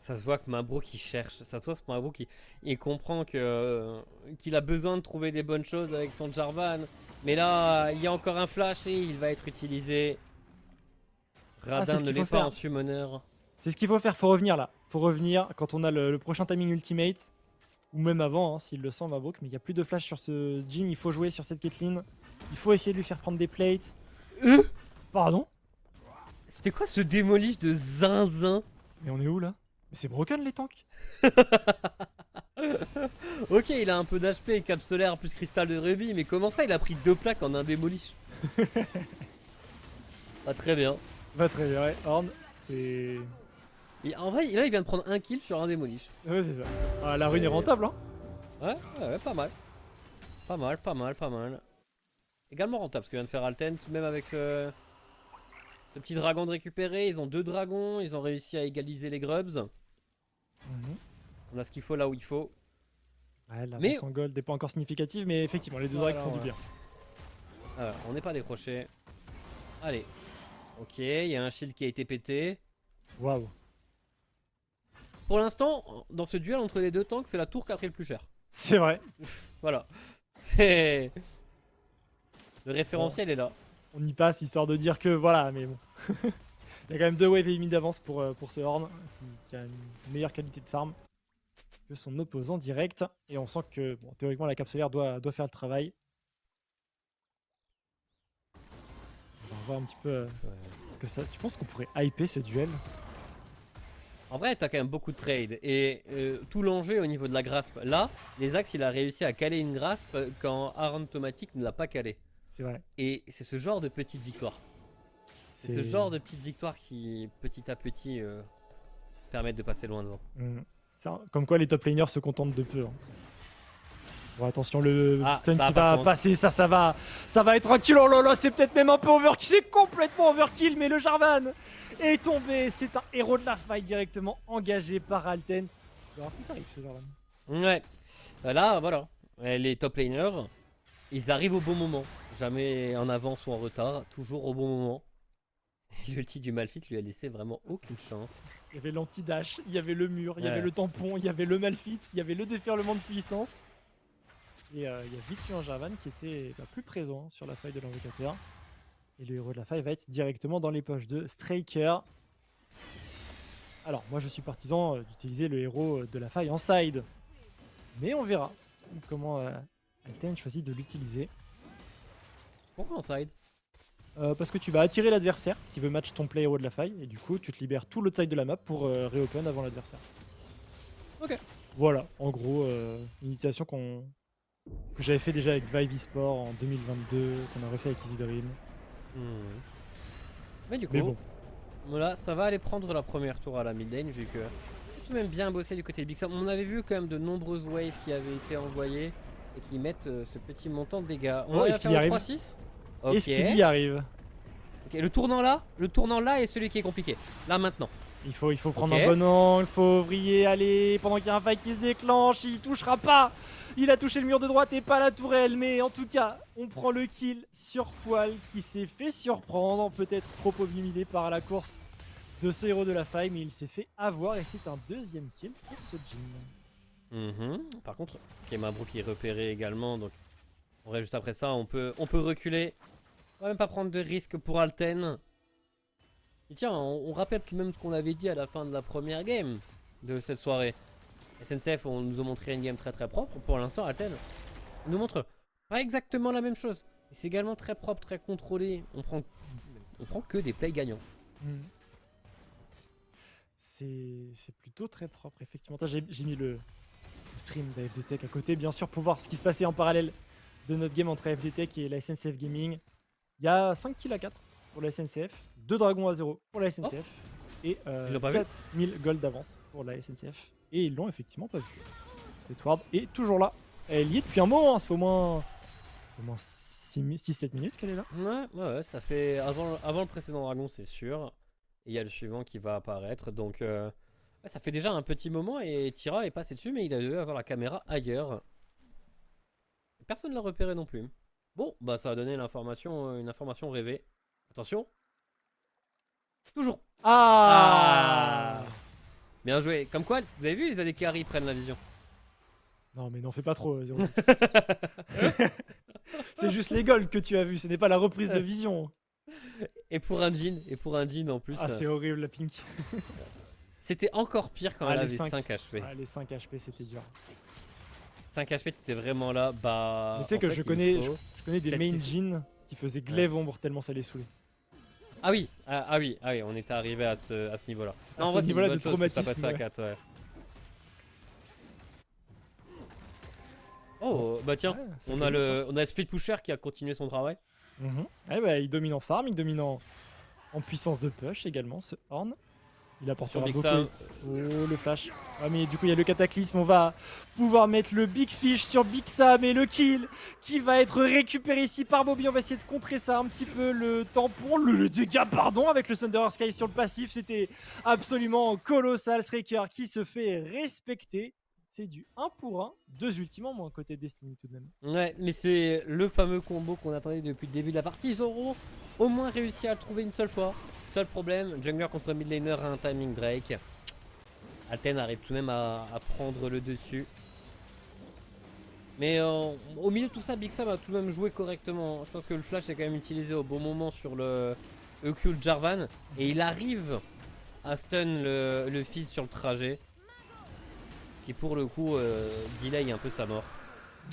Ça se voit que Mabrouk il cherche, ça se voit que Mabrouk il comprend qu'il a besoin de trouver des bonnes choses avec son Jarvan. Mais là, il y a encore un flash et il va être utilisé. Radin ne l'est pas en summoner. C'est ce qu'il faut faire, faut revenir là. Faut revenir quand on a le prochain timing ultimate. Ou même avant, hein, s'il le sent, Mabrouk. Mais il n'y a plus de flash sur ce Jhin, il faut jouer sur cette Caitlyn. Il faut essayer de lui faire prendre des plates. Pardon? C'était quoi ce démolish de zinzin? Mais on est où là? Mais c'est broken les tanks? Ok, il a un peu d'HP, cap solaire plus cristal de rubis, mais comment ça il a pris 2 plaques en un démolish? Ah très bien. Bah très bien, ouais. Horn, c'est... Et en vrai, là il vient de prendre un kill sur un démolish. Ouais, c'est ça. Ah, la rune est rentable, hein. Ouais, pas mal. Pas mal. Également rentable, ce que vient de faire Alten, même avec ce petit dragon de récupérer. Ils ont 2 dragons, ils ont réussi à égaliser les grubs. Mhm. On a ce qu'il faut là où il faut. Ouais, l'avance Mais- en gold n'est pas encore significative, mais effectivement, les deux Voilà, dragons font du voilà. bien. On n'est pas décroché. Allez. Ok, il y a un shield qui a été pété. Waouh. Pour l'instant, dans ce duel entre les deux tanks, c'est la tour qui a pris le plus cher. C'est vrai. Voilà. C'est... Le référentiel est là. On y passe histoire de dire que voilà, mais bon. Il y a quand même 2 waves et demi d'avance pour ce Horn qui a une meilleure qualité de farm que son opposant direct. Et on sent que bon, théoriquement la capsulaire doit faire le travail. On va voir un petit peu ce que ça. Tu penses qu'on pourrait hyper ce duel? En vrai, t'as quand même beaucoup de trades. Et tout l'enjeu est au niveau de la grasp. Là, les axes, il a réussi à caler une grasp quand Aaron Tomatic ne l'a pas calé. C'est vrai. Et c'est ce genre de petite victoire. C'est ce genre de petite victoire qui, petit à petit, permettent de passer loin devant. Comme quoi les top laners se contentent de peu. Hein. Bon, attention, le Ah, stun ça, qui par va contre. passer, ça va être un kill. Oh là là, c'est peut-être même un peu overkill. C'est complètement overkill, mais le Jarvan est tombé. C'est un héros de la fight directement engagé par Alten. Il aura plus tarif ce Jarvan. Ouais. Là, voilà. Les top laners, ils arrivent au bon moment. Jamais en avance ou en retard. Toujours au bon moment. L'ulti du Malphite lui a laissé vraiment aucune chance. Il y avait l'anti-dash, il y avait le mur, il y avait Ouais. le tampon, il y avait le Malphite, il y avait le déferlement de puissance. Et il y a Victu en Jarvan qui était plus présent sur la faille de l'invocateur. Et le héros de la faille va être directement dans les poches de Striker. Alors, moi je suis partisan d'utiliser le héros de la faille en side. Mais on verra comment Alten choisit de l'utiliser. Pourquoi en side? Parce que tu vas attirer l'adversaire qui veut match ton play héros de la faille. Et du coup, tu te libères tout l'autre side de la map pour reopen avant l'adversaire. Ok. Voilà, en gros, une utilisation que j'avais fait déjà avec Vive eSport en 2022, qu'on a refait avec Easy Dream. Mais du coup, Mais bon, voilà, ça va aller prendre la première tour à la mid lane vu que tout de même bien bossé du côté de Big Sam. On avait vu quand même de nombreuses waves qui avaient été envoyées et qui mettent ce petit montant de dégâts. On Oh, va est-ce faire qu'il y le arrive 3-6. Ok. est-ce qu'il y arrive? Ok, le tournant là est celui qui est compliqué. Là maintenant. Il faut prendre Ok. un bon angle, il faut vriller, allez, pendant qu'il y a un fight qui se déclenche, il touchera pas. Il a touché le mur de droite et pas la tourelle, mais en tout cas, on prend le kill sur Poil qui s'est fait surprendre, peut-être trop obnubilé par la course de ce héros de la faille, mais il s'est fait avoir et c'est un deuxième kill pour ce Jhin. Par contre, Kemabro qui est repéré également, donc en vrai juste après ça, on peut reculer. On va même pas prendre de risque pour Alten. Et tiens, on rappelle tout de même ce qu'on avait dit à la fin de la première game de cette soirée. SNCF, on nous a montré une game très très propre. Pour l'instant, Alten nous montre pas exactement la même chose. C'est également très propre, très contrôlé. On prend que des plays gagnants. C'est plutôt très propre, effectivement. J'ai mis le stream d'AFD Tech à côté, bien sûr, pour voir ce qui se passait en parallèle de notre game entre AFD Tech et la SNCF Gaming. Il y a 5 kills à 4 pour la SNCF, 2 dragons à 0 pour la SNCF et Ils l'ont pas vu 4000 gold d'avance pour la SNCF. Et ils l'ont effectivement pas vu. Cette ward est toujours là. Elle y est depuis un moment, hein. Ça fait au moins 6-7 minutes qu'elle est là. Ouais, ça fait avant le précédent dragon, c'est sûr. Et il y a le suivant qui va apparaître. Donc, ouais, ça fait déjà un petit moment et Tira est passé dessus, mais il a dû avoir la caméra ailleurs. Personne ne l'a repéré non plus. Bon, bah ça a donné une information rêvée. Attention. Toujours. Ah, Bien joué. Comme quoi, vous avez vu, les AD prennent la vision. Non mais n'en fais pas trop, Zéro. C'est juste les golds que tu as vu, ce n'est pas la reprise de vision. Et pour un jean en plus. Ah, c'est horrible la pink. C'était encore pire quand Ah, elle les avait 5. 5 HP. Ah, les 5 HP, c'était dur. 5 HP, t'étais vraiment là. Bah. Mais tu sais en que fait, je il connais, faut- je connais des sept, main six. Jin qui faisaient glaive ombre tellement ça les saoulait. Ah oui, on était arrivé à ce niveau-là. À Non, en ce vrai, c'est une niveau-là bonne de chose que ça traumatisme, passe à ouais. 4, ouais. Oh, bah tiens, Ouais, ça on fait a vite, le split pusher qui a continué son travail. Eh bah, il domine en farm, il domine en puissance de push également, ce Horn. Il apportera Big beaucoup. Sam. Oh, le flash. Ah, mais du coup, il y a le cataclysme. On va pouvoir mettre le Big Fish sur Big Sam et le kill qui va être récupéré ici par Bobby. On va essayer de contrer ça un petit peu. Le tampon, le dégât, pardon, avec le Thunder Sky sur le passif. C'était absolument colossal. Striker qui se fait respecter. C'est du 1 pour 1. 2 ultimes en moins côté Destiny tout de même. Ouais, mais c'est le fameux combo qu'on attendait depuis le début de la partie. Ils auront au moins réussi à le trouver une seule fois. Seul problème, jungler contre mid laner a un timing break. Alten arrive tout de même à prendre le dessus. Mais au milieu de tout ça, Big Sam a tout de même joué correctement. Je pense que le flash est quand même utilisé au bon moment sur le EQ de Jarvan. Et il arrive à stun le fils sur le trajet. Qui pour le coup delay un peu sa mort.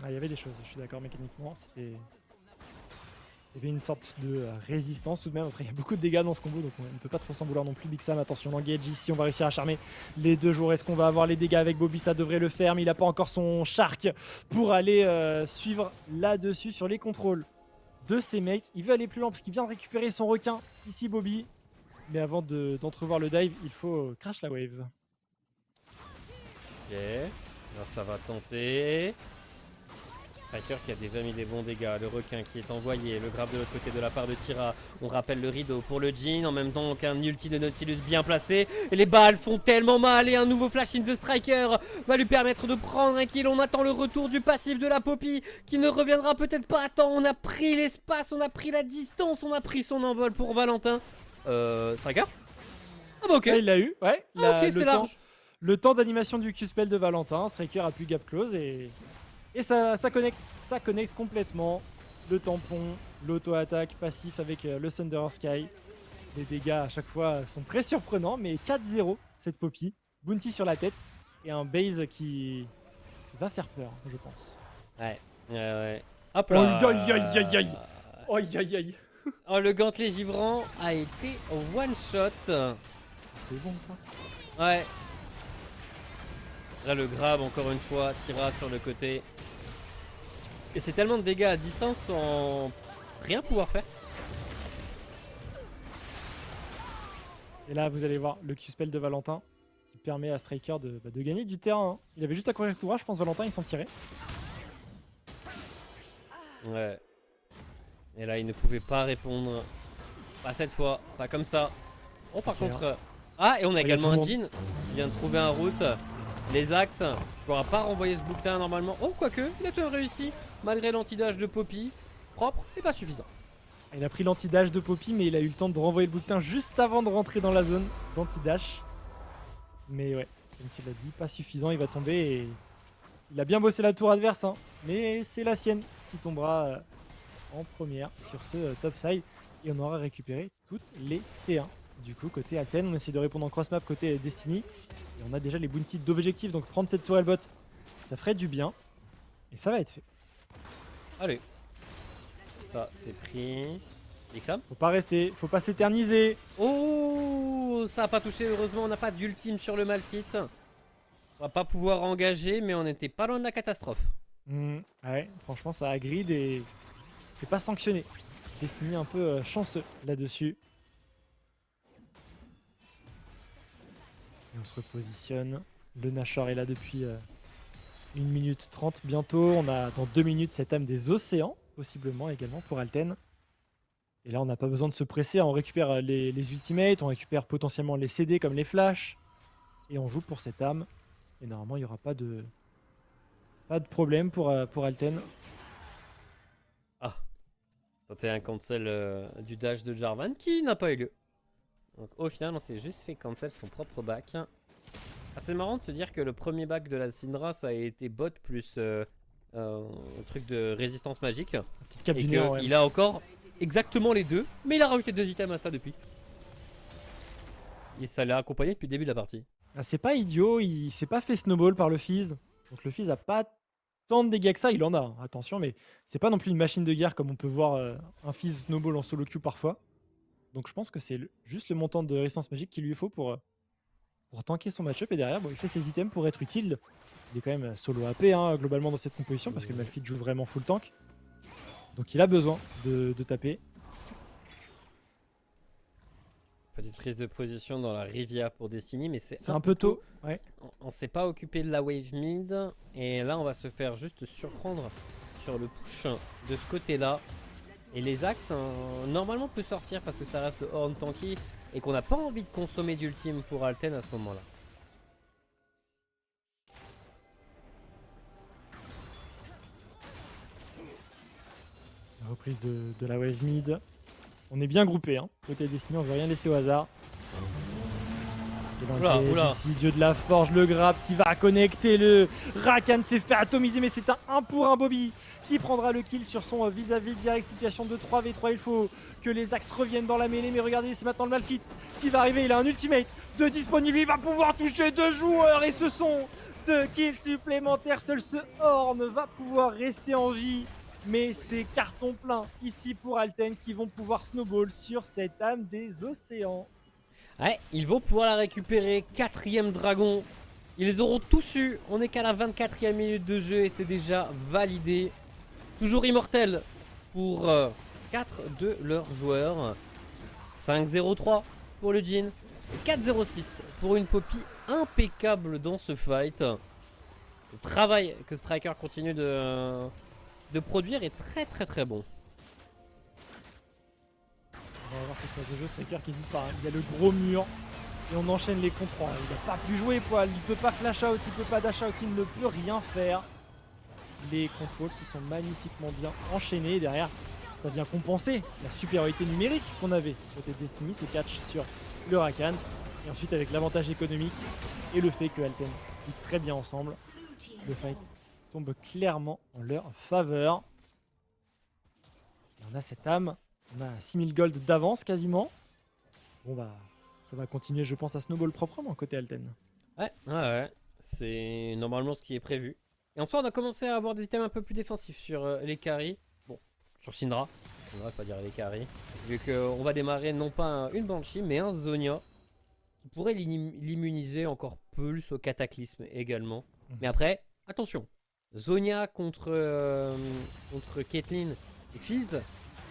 Ah, il y avait des choses, je suis d'accord mécaniquement. C'était. Il y avait une sorte de résistance tout de même. Après, il y a beaucoup de dégâts dans ce combo, donc on ne peut pas trop s'en vouloir non plus. Big Sam, attention, l'engage ici, on va réussir à charmer les 2 joueurs. Est-ce qu'on va avoir les dégâts avec Bobby? Ça devrait le faire, mais il n'a pas encore son Shark pour aller suivre là-dessus sur les contrôles de ses mates. Il veut aller plus loin parce qu'il vient de récupérer son requin ici, Bobby. Mais avant d'entrevoir le dive, il faut crash la wave. Ok, alors ça va tenter. Striker qui a déjà mis des bons dégâts, le requin qui est envoyé, le grab de l'autre côté de la part de Tira. On rappelle le rideau pour le Jhin, en même temps qu'un ulti de Nautilus bien placé. Et les balles font tellement mal et un nouveau flash in de Striker va lui permettre de prendre un kill. On attend le retour du passif de la Poppy qui ne reviendra peut-être pas à temps. On a pris l'espace, on a pris la distance, on a pris son envol pour Valentin. Striker? Ah bah ok, Ah, il l'a eu, ouais. ah, ok, c'est large. Le temps d'animation du Q-spell de Valentin, Striker a pu gap close et ça connecte complètement. Le tampon, l'auto-attaque passif avec le Thunder Sky. Les dégâts à chaque fois sont très surprenants, mais 4-0 cette Poppy. Bounty sur la tête et un base qui va faire peur, je pense. Ouais. Hop Aïe là. aïe aïe aïe aïe. Aïe aïe aïe. Oh, le gantelet givrant a été one shot. C'est bon ça. Ouais. Là le grab encore une fois, Tira sur le côté. Et c'est tellement de dégâts à distance sans rien pouvoir faire. Et là vous allez voir le Q-spell de Valentin qui permet à Striker de gagner du terrain. Hein. Il avait juste à courir tout droit, je pense Valentin il s'en tirait. Ouais. Et là il ne pouvait pas répondre. Pas cette fois, pas comme ça. Oh par Ok, contre... Ah et on a il y a également tout un le Jhin qui vient de trouver un route. Les axes, je pourra pas renvoyer ce bouquetin normalement. Oh quoique, il a tout de même réussi. Malgré l'anti-dash de Poppy. Propre et pas suffisant. Il a pris l'anti-dash de Poppy, mais il a eu le temps de renvoyer le bouquetin juste avant de rentrer dans la zone d'anti-dash. Mais ouais, comme tu l'as dit, pas suffisant, il va tomber et il a bien bossé la tour adverse, hein. Mais c'est la sienne qui tombera en première sur ce top side et on aura récupéré toutes les T1. Du coup, côté Alten, on essaie de répondre en cross-map côté Destiny et on a déjà les bounties d'objectifs, donc prendre cette tourelle bot, ça ferait du bien et ça va être fait. Allez. Ça c'est pris. Xam. Faut pas rester, faut pas s'éterniser. Oh, ça a pas touché, heureusement on n'a pas d'ultime sur le Malphite. On va pas pouvoir engager, mais on n'était pas loin de la catastrophe. Ouais, franchement ça a grid et c'est pas sanctionné. Destiny un peu chanceux là-dessus. Et on se repositionne. Le Nashor est là depuis 1 minute 30 bientôt. On a dans 2 minutes cette âme des océans, possiblement également pour Alten. Et là on n'a pas besoin de se presser, on récupère les ultimates, on récupère potentiellement les CD comme les flashs. Et on joue pour cette âme. Et normalement il n'y aura pas de problème pour Alten. Ah. Tenter un cancel du dash de Jarvan qui n'a pas eu lieu. Donc au final on s'est juste fait cancel son propre back. C'est marrant de se dire que le premier back de la Syndra ça a été bot plus truc de résistance magique. Petite cape Et du néant, ouais. qu'il a encore exactement les deux, mais il a rajouté 2 items à ça depuis. Et ça l'a accompagné depuis le début de la partie. Ah, c'est pas idiot, il s'est pas fait snowball par le Fizz. Donc le Fizz a pas tant de dégâts que ça. Il en a, hein, attention, mais c'est pas non plus une machine de guerre comme on peut voir un Fizz snowball en solo queue parfois. Donc je pense que c'est juste le montant de résistance magique qu'il lui faut pour tanker son match-up. Et derrière, bon, il fait ses items pour être utile. Il est quand même solo AP hein, globalement dans cette composition parce que le Malphite joue vraiment full tank. Donc il a besoin de taper. Petite prise de position dans la rivière pour Destiny, mais c'est un peu tôt. Ouais. On s'est pas occupé de la wave mid. Et là, on va se faire juste surprendre sur le push de ce côté-là. Et les axes, normalement, peut sortir parce que ça reste le horn tanky. Et qu'on n'a pas envie de consommer d'ultime pour Alten à ce moment-là. La reprise de la wave mid. On est bien groupé, hein. Côté Destiny, on veut rien laisser au hasard. Et dans le Oula. ici, dieu de la forge, le grab qui va connecter le Rakan s'est fait atomiser, mais c'est un 1 pour 1 Bobby qui prendra le kill sur son vis-à-vis direct. Situation de 3v3, il faut que les axes reviennent dans la mêlée, mais regardez, c'est maintenant le Malphite qui va arriver, il a un ultimate de disponible, il va pouvoir toucher 2 joueurs et ce sont 2 kills supplémentaires. Seul ce Horn va pouvoir rester en vie. Mais c'est carton plein ici pour Alten qui vont pouvoir snowball sur cette âme des océans. Ouais, ils vont pouvoir la récupérer. 4ème dragon. Ils les auront tous eu. On est qu'à la 24ème minute de jeu et c'est déjà validé. Toujours immortel pour 4 de leurs joueurs. 5-0-3 pour le Jhin. Et 4-0-6 pour une Poppy impeccable dans ce fight. Le travail que Striker continue de produire est très bon. On va voir cette phase de jeu, Striker qui hésite pas. Hein. Il y a le gros mur et on enchaîne les contre 3. Il n'a pas pu jouer poil, il peut pas flash out, il peut pas dash out, il ne peut rien faire. Les contrôles se sont magnifiquement bien enchaînés. Derrière, ça vient compenser la supériorité numérique qu'on avait côté Destiny, ce catch sur le Rakan. Et ensuite avec l'avantage économique et le fait que Alten clique très bien ensemble, le fight tombe clairement en leur faveur. Et on a cette âme, on a 6000 gold d'avance quasiment. Bon bah, ça va continuer je pense à snowball proprement côté Alten. Ouais. C'est normalement ce qui est prévu. Et enfin, on a commencé à avoir des items un peu plus défensifs sur les carries. Bon, sur Syndra. On va pas dire les carries. Vu qu'on va démarrer non pas une Banshee, mais un Zhonya. Qui pourrait l'immuniser encore plus au cataclysme également. Mais après, attention. Zhonya contre Caitlyn et Fizz,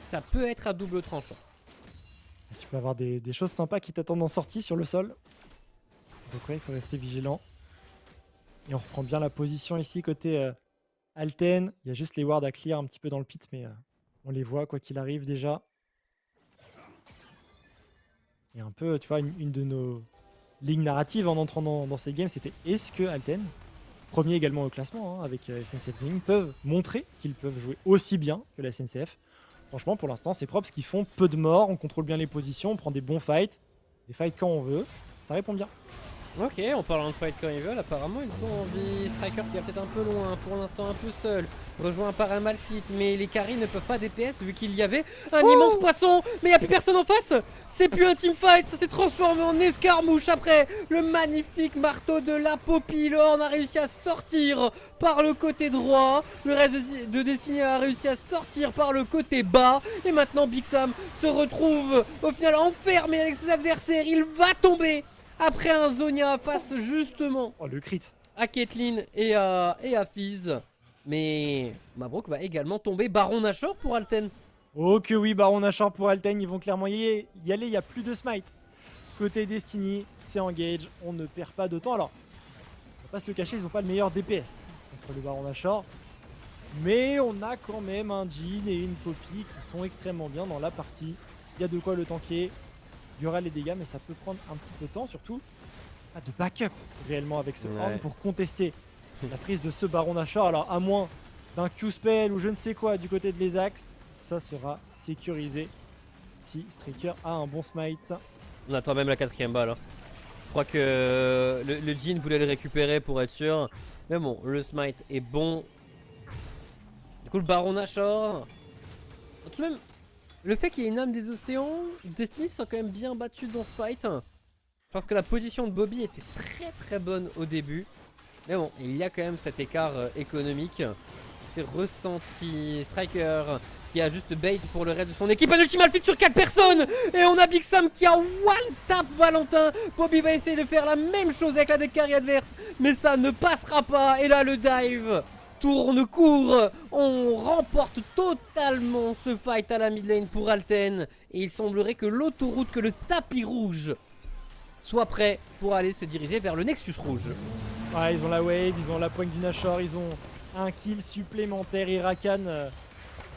ça peut être à double tranchant. Tu peux avoir des choses sympas qui t'attendent en sortie sur le sol. Donc ouais, il faut rester vigilant. Et on reprend bien la position ici côté Alten. Il y a juste les wards à clear un petit peu dans le pit, mais on les voit quoi qu'il arrive déjà. Et un peu, tu vois, une de nos lignes narratives en entrant dans ces games, c'était est-ce que Alten, premier également au classement avec SNCF Gaming, peuvent montrer qu'ils peuvent jouer aussi bien que la SNCF. Franchement, pour l'instant, c'est propre parce qu'ils font peu de morts, on contrôle bien les positions, on prend des bons fights, des fights quand on veut, ça répond bien. Ok, en parlant de fight quand ils veulent, apparemment ils ont envie. Striker qui est peut-être un peu loin, pour l'instant un peu seul, rejoint par un Malphite, mais les carries ne peuvent pas DPS vu qu'il y avait un immense poisson, mais il n'y a plus personne en face. C'est plus un teamfight, ça s'est transformé en escarmouche après le magnifique marteau de la Poppy. Le Horn a réussi à sortir par le côté droit, le reste de Destiny a réussi à sortir par le côté bas, et maintenant Big Sam se retrouve au final enfermé avec ses adversaires. Il va tomber après un Zhonya face justement le crit à Caitlyn et à Fizz. Mais Mabrouk va également tomber. Baron Nashor pour Alten. Oh que oui, Baron Nashor pour Alten, ils vont clairement y aller, il n'y a plus de smite. Côté Destiny, c'est engage, on ne perd pas de temps. Alors, on va pas se le cacher, ils n'ont pas le meilleur DPS contre le Baron Nashor. Mais on a quand même un Jhin et une Poppy qui sont extrêmement bien dans la partie. Il y a de quoi le tanker. Il y aura les dégâts, mais ça peut prendre un petit peu de temps, surtout pas de backup réellement avec ce Horn pour contester la prise de ce Baron Nashor. Alors à moins d'un Q-spell ou je ne sais quoi du côté de les axes, ça sera sécurisé si Striker a un bon smite. On attend même la 4ème balle. Hein. Je crois que le Jhin voulait le récupérer pour être sûr. Mais bon, le smite est bon. Du coup, le Baron Nashor. Tout de même, le fait qu'il y ait une âme des océans, Destiny sont quand même bien battus dans ce fight. pense que la position de Bobby était très très bonne au début. Mais bon, il y a quand même cet écart économique qui s'est ressenti. Striker qui a juste bait pour le reste de son équipe. Un ultimate feed sur 4 personnes. Et on a Big Sam qui a one-tap Valentin. Bobby va essayer de faire la même chose avec la deck carry adverse. Mais ça ne passera pas. Et là, le dive tourne court. On remporte totalement ce fight à la mid lane pour Alten. Et il semblerait que l'autoroute, que le tapis rouge soit prêt pour aller se diriger vers le Nexus rouge. Ouais, ils ont la wave, ils ont la poigne du Nashor, ils ont un kill supplémentaire. Et Rakan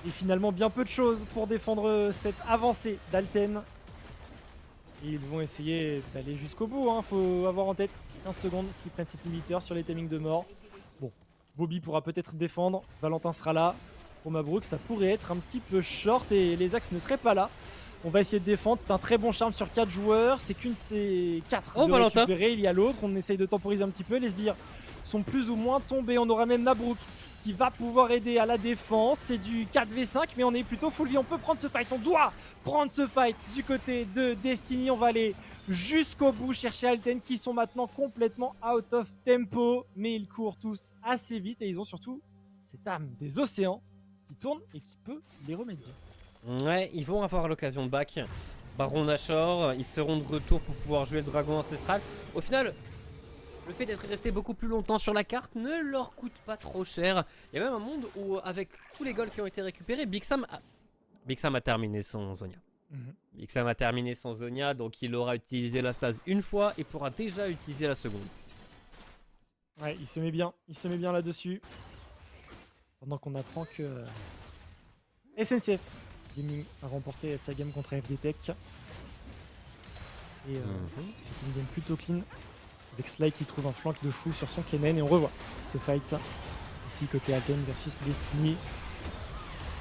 et finalement bien peu de choses pour défendre cette avancée d'Alten. Et ils vont essayer d'aller jusqu'au bout, hein. Faut avoir en tête 15 secondes s'ils prennent cette limiteur sur les timings de mort. Bon, Bobby pourra peut-être défendre, Valentin sera là. Pour Mabrouk, ça pourrait être un petit peu short et les axes ne seraient pas là. On va essayer de défendre, c'est un très bon charme sur 4 joueurs, c'est qu'une des 4 de Valentin. récupérer, il y a l'autre, on essaye de temporiser un petit peu, les sbires sont plus ou moins tombés, on aura même Mabrouk qui va pouvoir aider à la défense, c'est du 4v5 mais on est plutôt full vie, on peut prendre ce fight, on doit prendre ce fight du côté de Destiny, on va aller jusqu'au bout chercher Alten qui sont maintenant complètement out of tempo, mais ils courent tous assez vite et ils ont surtout cette âme des océans qui tourne et qui peut les remettre bien. Ouais, ils vont avoir l'occasion de back. Baron Nashor, ils seront de retour pour pouvoir jouer le dragon ancestral. Au final, le fait d'être resté beaucoup plus longtemps sur la carte ne leur coûte pas trop cher. Il y a même un monde où, avec tous les golds qui ont été récupérés, Big Sam a terminé son Zonia. Big Sam a terminé son Zonia, donc il aura utilisé la stase une fois et pourra déjà utiliser la seconde. Ouais, il se met bien là-dessus. Pendant qu'on apprend que SNCF Gaming a remporté sa game contre FD Tech. Et c'est une game plutôt clean. Avec Sly qui trouve un flank de fou sur son Kennen. Et on revoit ce fight. Ici côté Alten versus Destiny.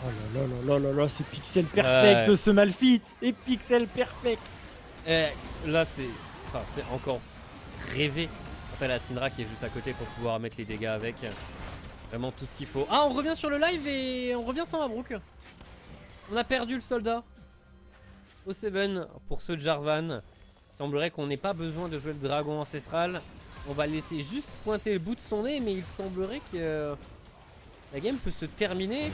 Oh là là là là là là, c'est pixel perfect ce Malphite. Et pixel perfect. Là c'est encore rêvé. Après la Syndra qui est juste à côté pour pouvoir mettre les dégâts avec. Vraiment tout ce qu'il faut. Ah, on revient sur le live et on revient sans Mabrouk. On a perdu le soldat. Au 7 pour ce Jarvan. Il semblerait qu'on n'ait pas besoin de jouer le dragon ancestral. On va laisser juste pointer le bout de son nez, mais il semblerait que la game peut se terminer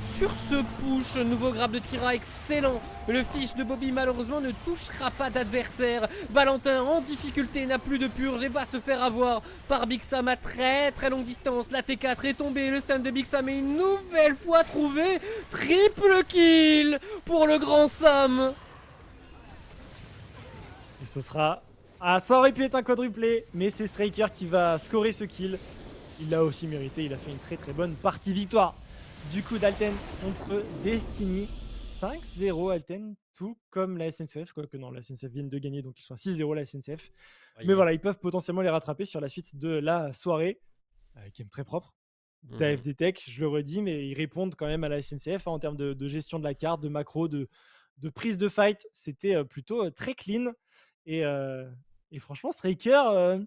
sur ce push. Nouveau grab de Tira, excellent. Le fiche de Bobby malheureusement ne touchera pas d'adversaire. Valentin en difficulté, n'a plus de purge et va se faire avoir par Big Sam à très très longue distance. La T4 est tombée, le stun de Big Sam est une nouvelle fois trouvé. Triple kill pour le grand Sam. Et ce sera... Ah, ça aurait pu être un quadruplé, mais c'est Striker qui va scorer ce kill. Il l'a aussi mérité, il a fait une très très bonne partie. Victoire du coup d'Alten contre Destiny. 5-0 Alten, tout comme la SNCF. Quoique non, la SNCF vient de gagner, donc ils sont à 6-0 la SNCF. Mais voilà, ils peuvent potentiellement les rattraper sur la suite de la soirée. Game très propre d'AFD Tech, je le redis, mais ils répondent quand même à la SNCF en termes de gestion de la carte, de macro, de prise de fight. C'était plutôt très clean. Et franchement, Striker...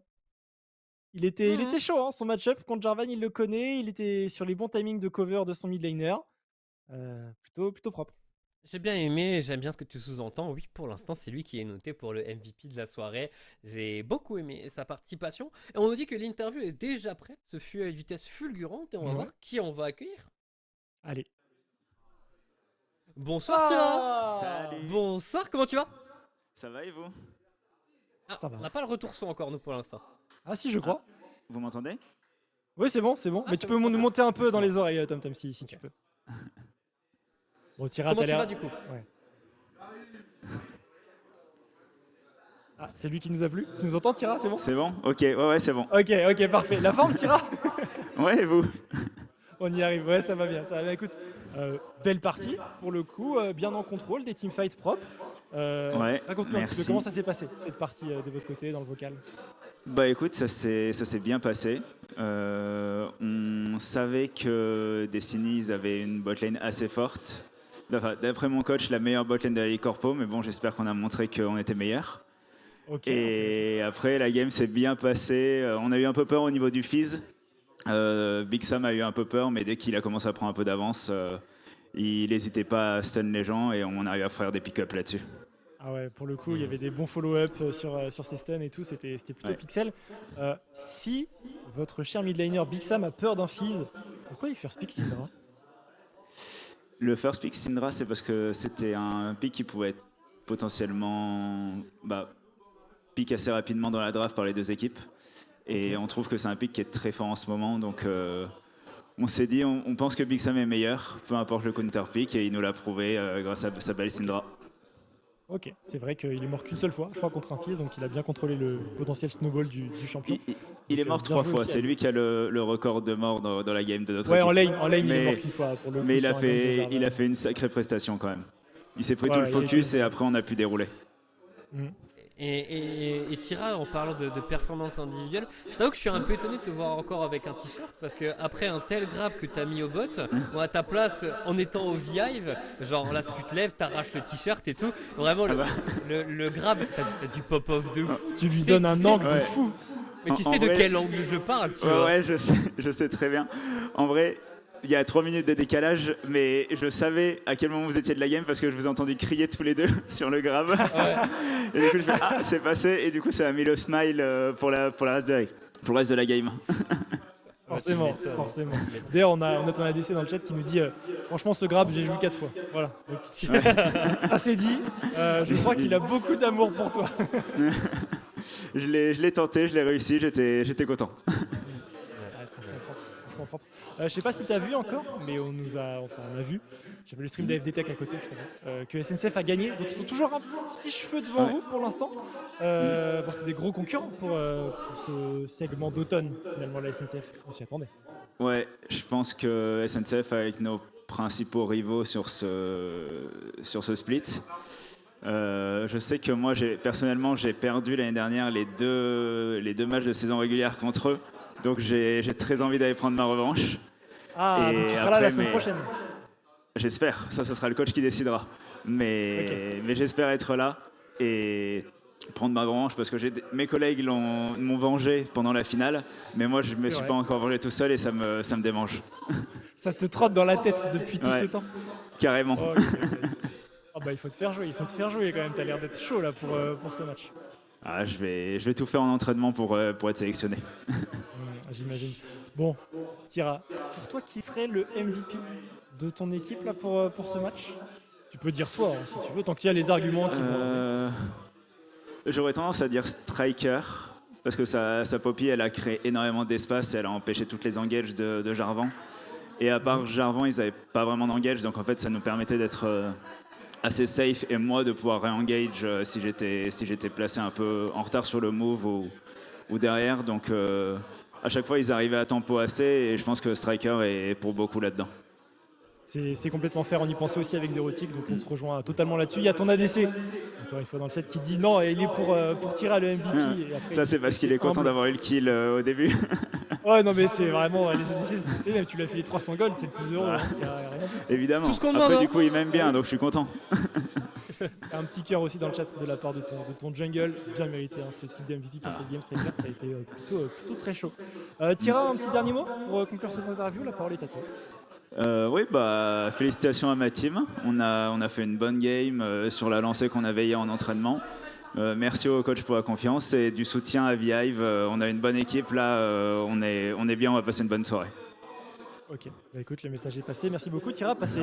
Il était chaud, hein, son match-up contre Jarvan, il le connaît, il était sur les bons timings de cover de son mid laner. Plutôt propre. J'ai bien aimé, j'aime bien ce que tu sous-entends. Oui, pour l'instant, c'est lui qui est noté pour le MVP de la soirée. J'ai beaucoup aimé sa participation. Et on nous dit que l'interview est déjà prête. Ce fut à une vitesse fulgurante et on va voir qui on va accueillir. Allez. Bonsoir Tira. Salut. Bonsoir, comment tu vas? Ça va et vous? Ça va. On n'a pas le retour son encore, nous, pour l'instant. Ah si, je crois. Vous m'entendez? Oui, c'est bon. Mais tu peux nous monter un peu dans les oreilles, Tom, si tu peux. Bon, Tira, Comment t'as tu vas l'air... du coup? Ouais. Ah, c'est lui qui nous a plu. Tu nous entends, Tira? C'est bon? C'est bon? Ok, ouais, c'est bon. Ok, parfait. La forme, Tira? Ouais, et vous? On y arrive, ouais, ça va bien. Écoute, belle partie, pour le coup, bien en contrôle, des teamfights propres. Ouais, Raconte-nous un petit peu merci. comment ça s'est passé, cette partie de votre côté, dans le vocal. Bah écoute, ça s'est bien passé. On savait que Destiny ils avaient une botlane assez forte. Enfin, d'après mon coach, la meilleure botlane de la Ligue Corpo, mais bon, j'espère qu'on a montré qu'on était meilleur. Ok. Et après, la game s'est bien passée. On a eu un peu peur au niveau du Fizz. Big Sam a eu un peu peur, mais dès qu'il a commencé à prendre un peu d'avance, il n'hésitait pas à stun les gens et on arrive à faire des pick-up là-dessus. Ah ouais, pour le coup, il y avait des bons follow-up sur ces stuns et tout, c'était plutôt Ouais. pixel. Si votre cher midlaner Big Sam a peur d'un Fizz, pourquoi il first pick Syndra? Le first pick Syndra, c'est parce que c'était un pick qui pouvait être potentiellement pick assez rapidement dans la draft par les deux équipes. Et on trouve que c'est un pick qui est très fort en ce moment. Donc on s'est dit, on pense que Big Sam est meilleur, peu importe le counter pick, et il nous l'a prouvé grâce à sa belle Syndra. Ok, c'est vrai qu'il est mort qu'une seule fois, je crois, contre un Fizz, donc il a bien contrôlé le potentiel snowball du champion. Il est Donc, mort bien 3 joué fois, aussi à c'est lui. lui qui a le record de mort dans la game de notre Ouais, équipe. en lane il est Mais- mort qu'une fois pour le coup. Mais il sur a un game de fait, il a Jarvan. fait une sacrée prestation quand même. Il s'est pris Ouais, tout le ouais, il focus était- et après on a pu dérouler. Mhm. Et Tira, en parlant de performance individuelle, je t'avoue que je suis un peu étonné de te voir encore avec un t-shirt parce que après un tel grab que t'as mis au bot, moi à ta place, en étant au Vive, genre là si tu te lèves, t'arraches le t-shirt et tout, vraiment le grab, t'as du pop-off de fou. Tu lui sais- donnes un tu sais- angle de Ouais. fou. Mais tu En sais de vrai- quel angle je parle, tu Ouais, vois. ouais, je sais très bien. En vrai, il y a 3 minutes de décalage, mais je savais à quel moment vous étiez de la game parce que je vous ai entendu crier tous les deux sur le grab. Et du coup, je fais ah, c'est passé. Et du coup, ça a mis le smile pour le reste de la game. Forcément, tu m'étonnes. forcément. D'ailleurs, on a ton ADC dans le chat qui nous dit franchement, ce grab, j'ai joué 4 fois. Voilà. Donc, ça c'est dit. Je crois qu'il a beaucoup d'amour pour toi. Je l'ai tenté, je l'ai réussi, j'étais content. Ouais, franchement propre. Je sais pas si tu as vu encore, mais on a vu. J'avais le stream d'AFD Tech à côté, je t'avoue, que SNCF a gagné. Donc ils sont toujours un petit cheveu devant Ouais. vous pour l'instant. Bon, c'est des gros concurrents pour ce segment d'automne, finalement, la SNCF. On s'y attendait. Ouais, je pense que SNCF avec nos principaux rivaux sur ce split. Je sais que moi, personnellement, j'ai perdu l'année dernière les deux matchs de saison régulière contre eux. Donc j'ai très envie d'aller prendre ma revanche. Ah, Et donc tu seras là la après, semaine mais- prochaine. J'espère, ça ce sera le coach qui décidera. Mais j'espère être là et prendre ma revanche parce que mes collègues m'ont vengé pendant la finale, mais moi je me C'est suis vrai. pas encore vengé tout seul et ça me démange. Ça te trotte dans la tête depuis tout Ouais. ce temps. Carrément. Oh, ok. Ah bah il faut te faire jouer quand même. T'as l'air d'être chaud là pour ce match. Ah, je vais tout faire en entraînement pour être sélectionné. J'imagine. Bon, Tira, pour toi, qui serait le MVP de ton équipe là pour ce match? Tu peux dire toi, hein, si tu veux, tant qu'il y a les arguments qui vont. J'aurais tendance à dire Striker parce que sa Poppy elle a créé énormément d'espace et elle a empêché toutes les engages de Jarvan. Et à part Jarvan, ils n'avaient pas vraiment d'engage, donc en fait ça nous permettait d'être assez safe et moi de pouvoir re-engage si j'étais placé un peu en retard sur le move ou derrière. Donc à chaque fois ils arrivaient à tempo assez et je pense que Striker est pour beaucoup là-dedans. C'est complètement fair, on y pensait aussi avec Zerotic, donc on se rejoint totalement là-dessus. Il y a ton ADC, encore une fois dans le chat, qui dit non, il est pour Tira le MVP. Et après, Ça c'est parce qu'il est content humble. d'avoir eu le kill au début. Ouais, non, mais c'est vraiment, les ADC, c'est tous les mêmes. Tu l'as fait les 300 gold, c'est le plus heureux. Hein. Y a rien à dire. Évidemment. C'est tout ce qu'on Après demande, du hein. coup il m'aime bien donc je suis content. Un petit cœur aussi dans le chat de la part de ton jungle, bien mérité ce titre de MVP pour cette game Striker qui a été plutôt très chaud. Tira, un petit dernier mot pour conclure cette interview, la parole est à toi. Oui, félicitations à ma team. On a fait une bonne game sur la lancée qu'on avait hier en entraînement. Merci au coach pour la confiance et du soutien à Vive. On a une bonne équipe là, on est bien, on va passer une bonne soirée. Ok, bah écoute, le message est passé. Merci beaucoup, Tira. Passez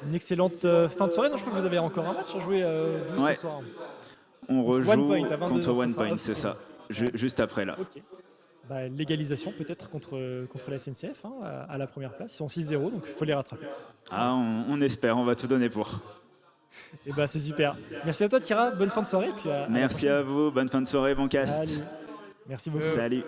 une excellente fin de soirée. Non, je crois que vous avez encore un match à jouer vous Ouais. ce soir. On Contre rejoue One Point à 22 contre heures, ce One sera Point, off c'est stream. ça. Juste après là. Ok. Bah, légalisation peut-être contre la SNCF hein, à la première place. Ils sont 6-0, donc il faut les rattraper. Ah, on espère, on va tout donner pour. Et bah c'est super. Merci à toi, Tira. Bonne fin de soirée. Puis à la Merci prochaine. à vous, bonne fin de soirée, bon cast. Salut. Merci beaucoup. Salut.